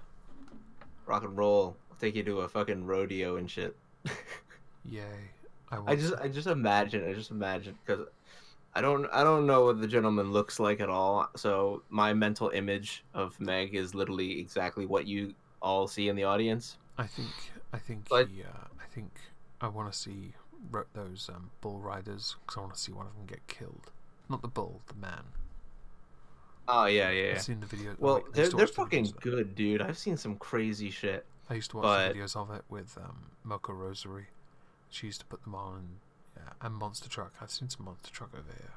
Rock and roll. I'll take you to a fucking rodeo and shit. Yay. I just imagine, because I don't know what the gentleman looks like at all, so my mental image of Meg is literally exactly what you all see in the audience. I think But- I want to see those bull riders, because I want to see one of them get killed. Not the bull, the man. Oh yeah. I've seen the video. Well, I used to they're watch the fucking videos. good, dude. I've seen some crazy shit. I used to watch the videos of it with Mocha Rosary. She used to put them on, and Monster Truck. I've seen some Monster Truck over here.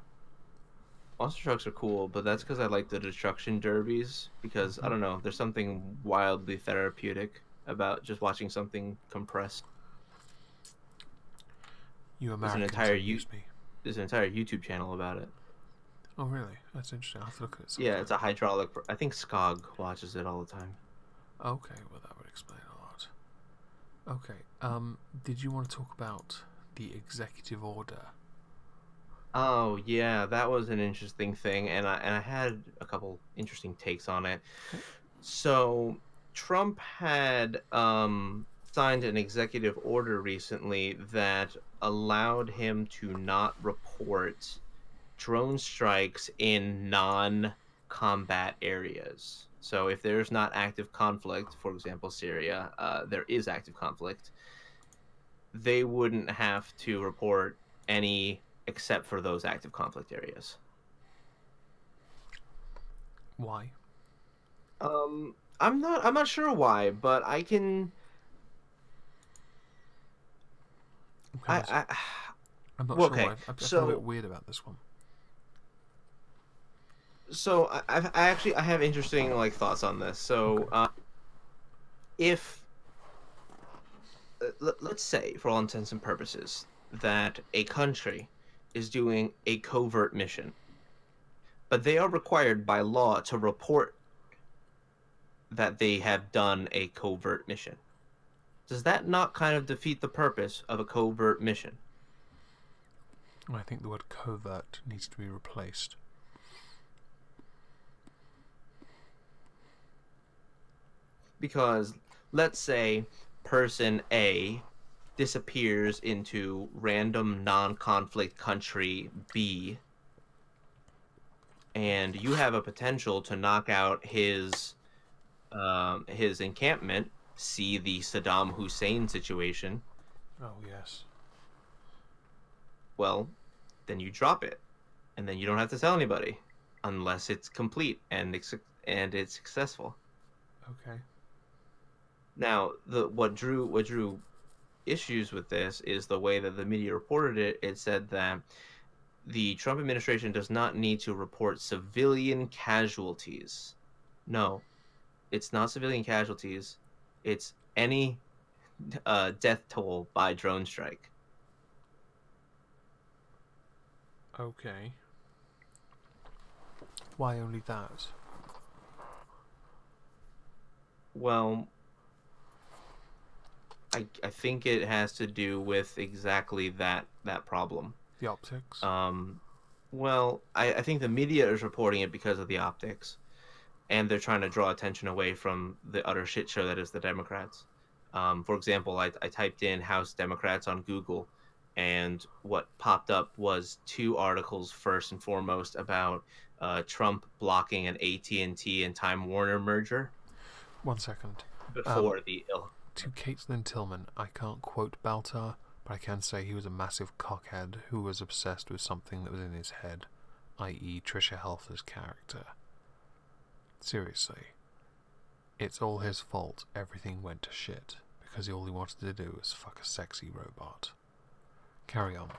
Monster trucks are cool, but that's because I like the destruction derbies, because I don't know, there's something wildly therapeutic about just watching something compressed. You There's an Americans entire use me. There's an entire YouTube channel about it. Oh really? That's interesting. I'll have to look at it. Yeah, it's a hydraulic. I think Skog watches it all the time. Okay, well that would explain a lot. Okay, did you want to talk about the executive order? Oh yeah, that was an interesting thing, and I had a couple interesting takes on it. So Trump had signed an executive order recently that allowed him to not report drone strikes in combat areas. So if there's not active conflict, for example, Syria, there is active conflict, they wouldn't have to report any except for those active conflict areas. Why? I'm not sure why, but I can. I'm not well, sure okay. why. I feel a So bit weird about this one. so I actually I have interesting like thoughts on this. So if let's say, for all intents and purposes, that a country is doing a covert mission, but they are required by law to report that they have done a covert mission. Does that not kind of defeat the purpose of a covert mission? I think the word covert needs to be replaced. Because let's say person A disappears into random non-conflict country B, and you have a potential to knock out his encampment. See the Saddam Hussein situation. Oh, yes. Well, then you drop it, and then you don't have to tell anybody unless it's complete and it's successful. Okay. Now, what drew issues with this is the way that the media reported it. It said that the Trump administration does not need to report civilian casualties. No, it's not civilian casualties. It's any death toll by drone strike. Okay. Why only that? Well, I think it has to do with exactly that problem. The optics? Well, I think the media is reporting it because of the optics, and they're trying to draw attention away from the utter shit show that is the Democrats. For example, I typed in House Democrats on Google, and what popped up was 2 articles, first and foremost, about Trump blocking an AT&T and Time Warner merger. 1 second. Before the ill. To Caitlin Tillman, I can't quote Baltar, but I can say he was a massive cockhead who was obsessed with something that was in his head, i.e. Trisha Helfer's character. Seriously. It's all his fault everything went to shit, because all he wanted to do was fuck a sexy robot. Carry on.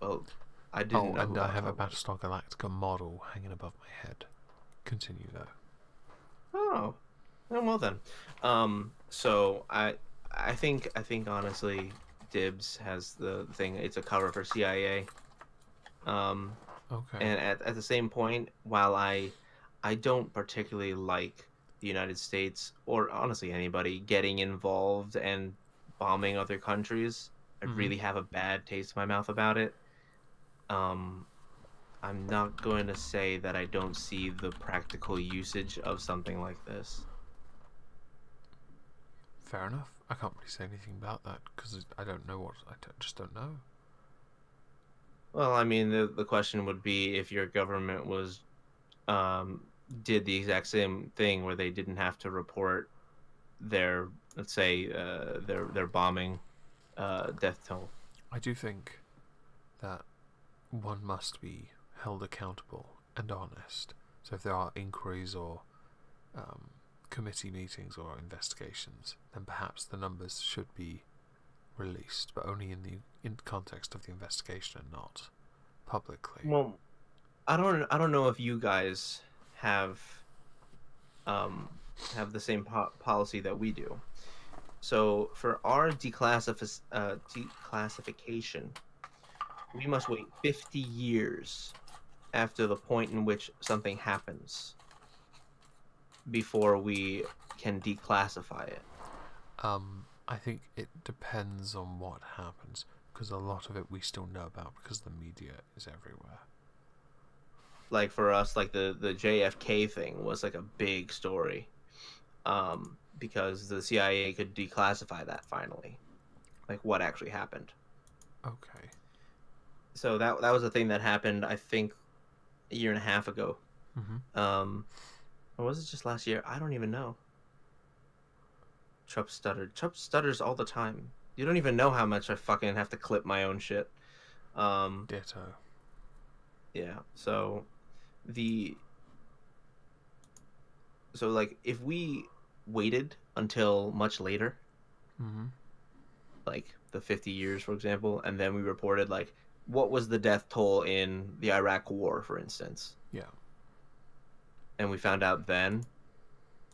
Well, I didn't know. And I have a Battlestar Galactica model hanging above my head. Continue, though. Oh, well then. So I think honestly, Dibs has the thing. It's a cover for CIA. Okay. And at the same point, while I don't particularly like the United States, or honestly anybody, getting involved and bombing other countries, I really have a bad taste in my mouth about it. I'm not going to say that I don't see the practical usage of something like this. Fair enough. I can't really say anything about that because I don't know what. Just don't know. Well, I mean, the question would be if your government was did the exact same thing where they didn't have to report their, let's say, their bombing death toll. I do think that one must be held accountable and honest. So if there are inquiries or committee meetings or investigations, then perhaps the numbers should be released, but only in context of the investigation and not publicly. Well, I don't know if you guys have the same policy that we do. So for our declassification, we must wait 50 years after the point in which something happens before we can declassify it. I think it depends on what happens, because a lot of it we still know about because the media is everywhere. Like for us, like the JFK thing was like a big story, because the CIA could declassify that finally, like what actually happened. Okay. So that was a thing that happened, I think, a year and a half ago. Or was it just last year? I don't even know. Trup stuttered. Trup stutters all the time. You don't even know how much I fucking have to clip my own shit. Ditto. Yeah. So like if we waited until much later, like the 50 years, for example, and then we reported like what was the death toll in the Iraq War, for instance. Yeah. And we found out then,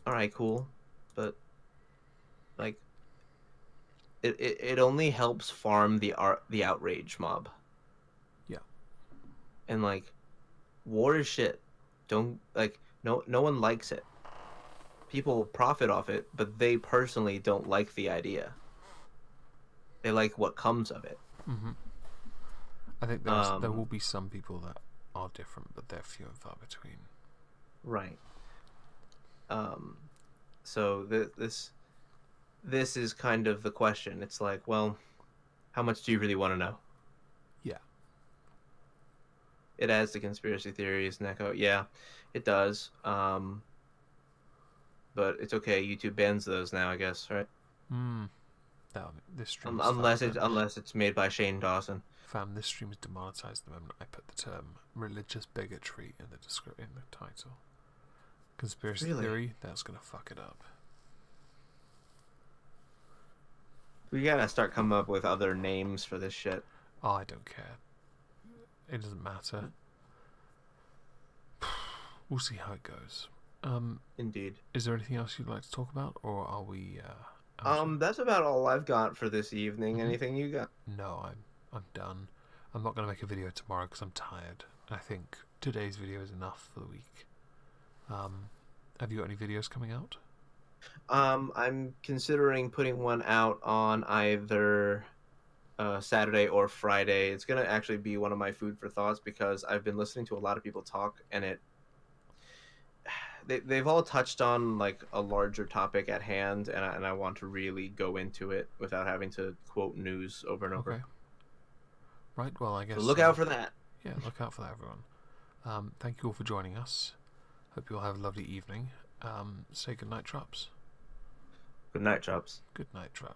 all right, cool, but like it only helps farm the outrage mob. Yeah. And like war is shit. Don't like no one likes it. People profit off it, but they personally don't like the idea. They like what comes of it. I think there will be some people that are different, but they're few and far between. Right. So this is kind of the question. It's like, well, how much do you really want to know? Yeah. It adds to conspiracy theories and echo. Yeah, it does. But it's okay. YouTube bans those now, I guess, right? This stream unless it's made by Shane Dawson. Fam, this stream is demonetized the moment I put the term religious bigotry in the title. Conspiracy theory, that's gonna fuck it up. We gotta start coming up with other names for this shit. Oh, I don't care. It doesn't matter. We'll see how it goes. Indeed. Is there anything else you'd like to talk about, or are we? That's about all I've got for this evening. Anything you got? No, I'm done. I'm not gonna make a video tomorrow because I'm tired. I think today's video is enough for the week. Have you got any videos coming out? I'm considering putting one out on either Saturday or Friday. It's gonna actually be one of my food for thoughts because I've been listening to a lot of people talk, and they've all touched on like a larger topic at hand, and I want to really go into it without having to quote news over and over. Okay. Right. Well, I guess. So look out for that. Yeah, look out for that, everyone. Thank you all for joining us. Hope you all have a lovely evening. Say good night, Trups. Good night, Trups. Good night, Trups.